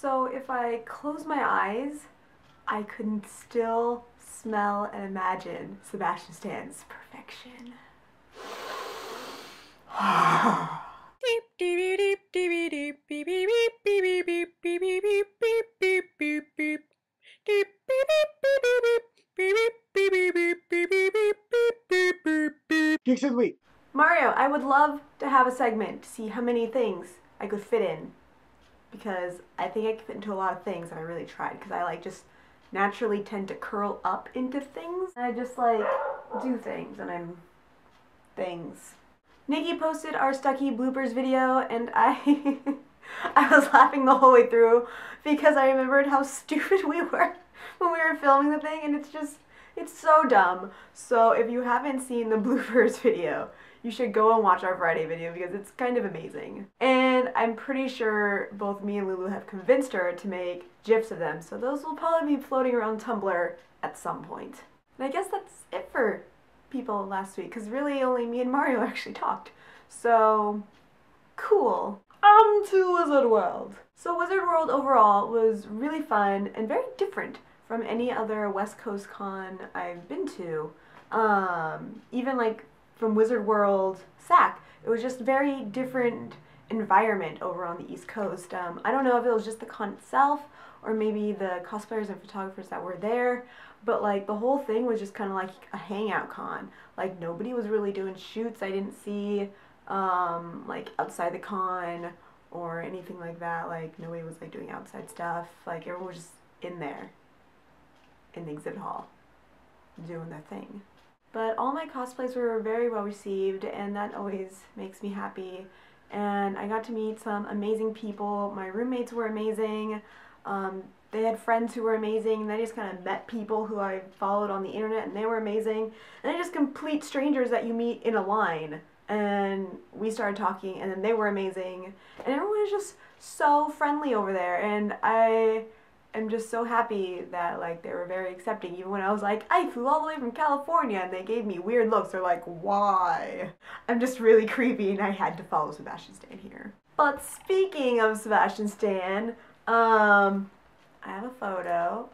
So if I close my eyes, I can still smell and imagine Sebastian Stan's perfection. Geeks of the week. Mario, I would love to have a segment to see how many things I could fit in, because I think I could fit into a lot of things if I really tried, because I just naturally tend to curl up into things. And I just do things and I'm things. Nikki posted our Stucky bloopers video and I I was laughing the whole way through because I remembered how stupid we were when we were filming the thing, and it's so dumb. So if you haven't seen the bloopers video, you should go and watch our Friday video because it's kind of amazing. And I'm pretty sure both me and Lulu have convinced her to make GIFs of them, so those will probably be floating around Tumblr at some point. And I guess that's it for people last week, because really only me and Mario actually talked. So, cool. To Wizard World. So Wizard World overall was really fun and very different from any other West Coast con I've been to. Even from Wizard World SAC, it was just very different environment over on the East Coast. I don't know if it was just the con itself or maybe the cosplayers and photographers that were there, but the whole thing was just kind of like a hangout con. Nobody was really doing shoots. I didn't see outside the con or anything like that. Nobody was doing outside stuff. Everyone was just in there in the exhibit hall doing their thing. But all my cosplays were very well received, and that always makes me happy. And I got to meet some amazing people. My roommates were amazing. They had friends who were amazing, and I just kind of met people who I followed on the internet, and they were amazing. And they're just complete strangers that you meet in a line. And we started talking, and then they were amazing. And everyone was just so friendly over there, and I am just so happy that they were very accepting, even when I was I flew all the way from California, and they gave me weird looks. They're like, why? I'm just really creepy, and I had to follow Sebastian Stan here. But speaking of Sebastian Stan, I have a photo.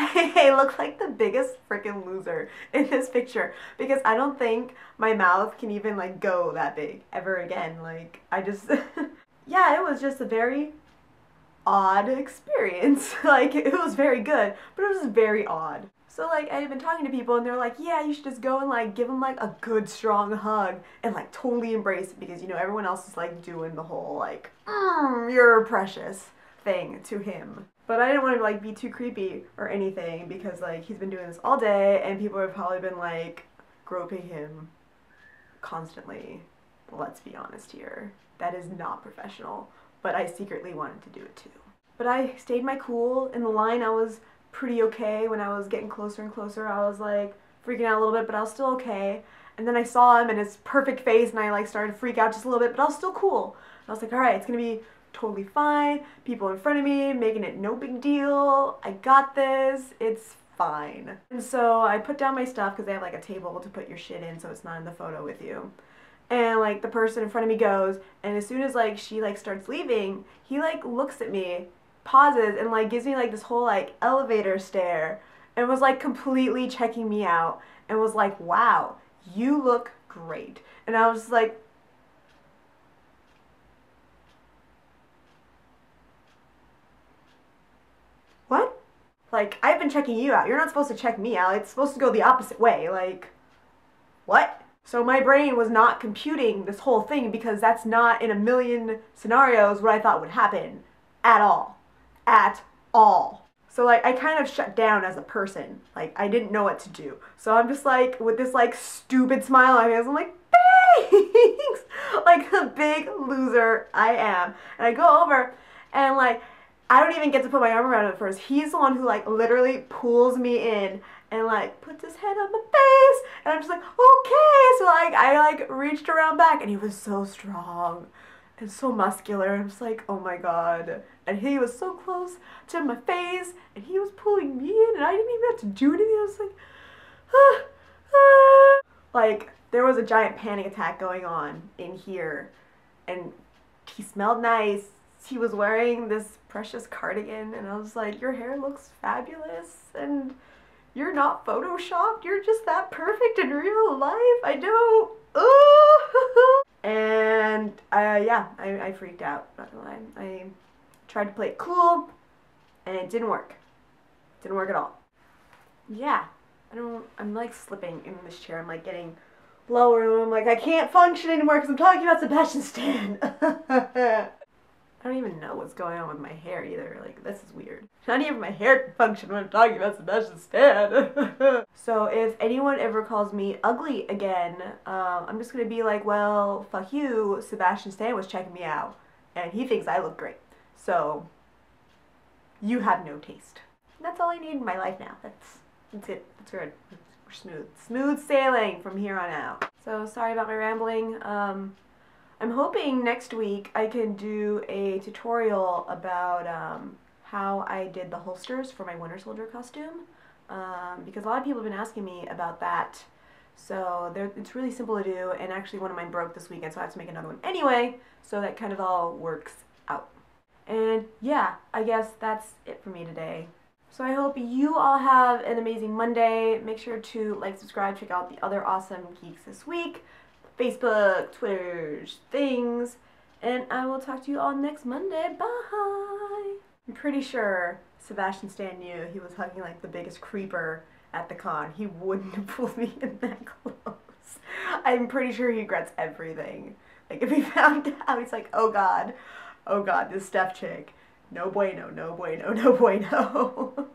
I look like the biggest freaking loser in this picture because I don't think my mouth can even go that big ever again. I just yeah, it was just a very odd experience. It was very good, but it was very odd. So I had been talking to people, and they're like, yeah, you should just go and give them a good strong hug and totally embrace it, because everyone else is doing the whole you're precious thing to him. But I didn't want to be too creepy or anything, because he's been doing this all day and people have probably been groping him constantly. Let's be honest here. That is not professional, but I secretly wanted to do it too. But I stayed my cool. In the line I was pretty okay. When I was getting closer and closer, I was freaking out a little bit, but I was still okay. And then I saw him and his perfect face, and I started to freak out just a little bit, but I was still cool. And I was alright, it's gonna be totally fine. People in front of me making it no big deal. I got this. It's fine. And so I put down my stuff because they have a table to put your shit in, so it's not in the photo with you. And the person in front of me goes, and as soon as she starts leaving, he looks at me, pauses, and gives me this whole elevator stare, and was completely checking me out, and was wow, you look great. And I was just what? I've been checking you out. You're not supposed to check me out. It's supposed to go the opposite way. What? So my brain was not computing this whole thing, because that's not in a million scenarios what I thought would happen. At all. At all. So I kind of shut down as a person. I didn't know what to do. So I'm just with this stupid smile on my face, I'm thanks! The big loser I am. And I go over and I don't even get to put my arm around him at first. He's the one who literally pulls me in and puts his head on my face, and I'm just okay. So I reached around back, and he was so strong and so muscular. I'm just oh my god. And he was so close to my face, and he was pulling me in, and I didn't even have to do anything. I was there was a giant panic attack going on in here, and he smelled nice, he was wearing this precious cardigan, and I was like, your hair looks fabulous, and you're not photoshopped, you're just that perfect in real life. I know. Ooh. And yeah, I freaked out, not gonna lie. I tried to play it cool, and it didn't work. Didn't work at all. Yeah, I'm like slipping in this chair. I'm like getting lower, and I'm like, I can't function anymore because I'm talking about Sebastian Stan. I don't even know what's going on with my hair either. Like, this is weird. Not even my hair can function when I'm talking about Sebastian Stan. So if anyone ever calls me ugly again, I'm just gonna be like, well, fuck you, Sebastian Stan was checking me out, and he thinks I look great. So, you have no taste. And that's all I need in my life now. That's it. That's good. We're smooth. Smooth sailing from here on out. So, sorry about my rambling. I'm hoping next week I can do a tutorial about how I did the holsters for my Winter Soldier costume, because a lot of people have been asking me about that. So it's really simple to do, and actually one of mine broke this weekend, so I have to make another one anyway, so that kind of all works out. And yeah, I guess that's it for me today. So I hope you all have an amazing Monday. Make sure to like, subscribe, check out the other awesome geeks this week. Facebook, Twitter, things, and I will talk to you all next Monday. Bye! I'm pretty sure Sebastian Stan knew he was hugging like the biggest creeper at the con. He wouldn't have pulled me in that close. I'm pretty sure he regrets everything. Like, if he found out, he's like, oh god, this Steph chick. No bueno, no bueno, no bueno.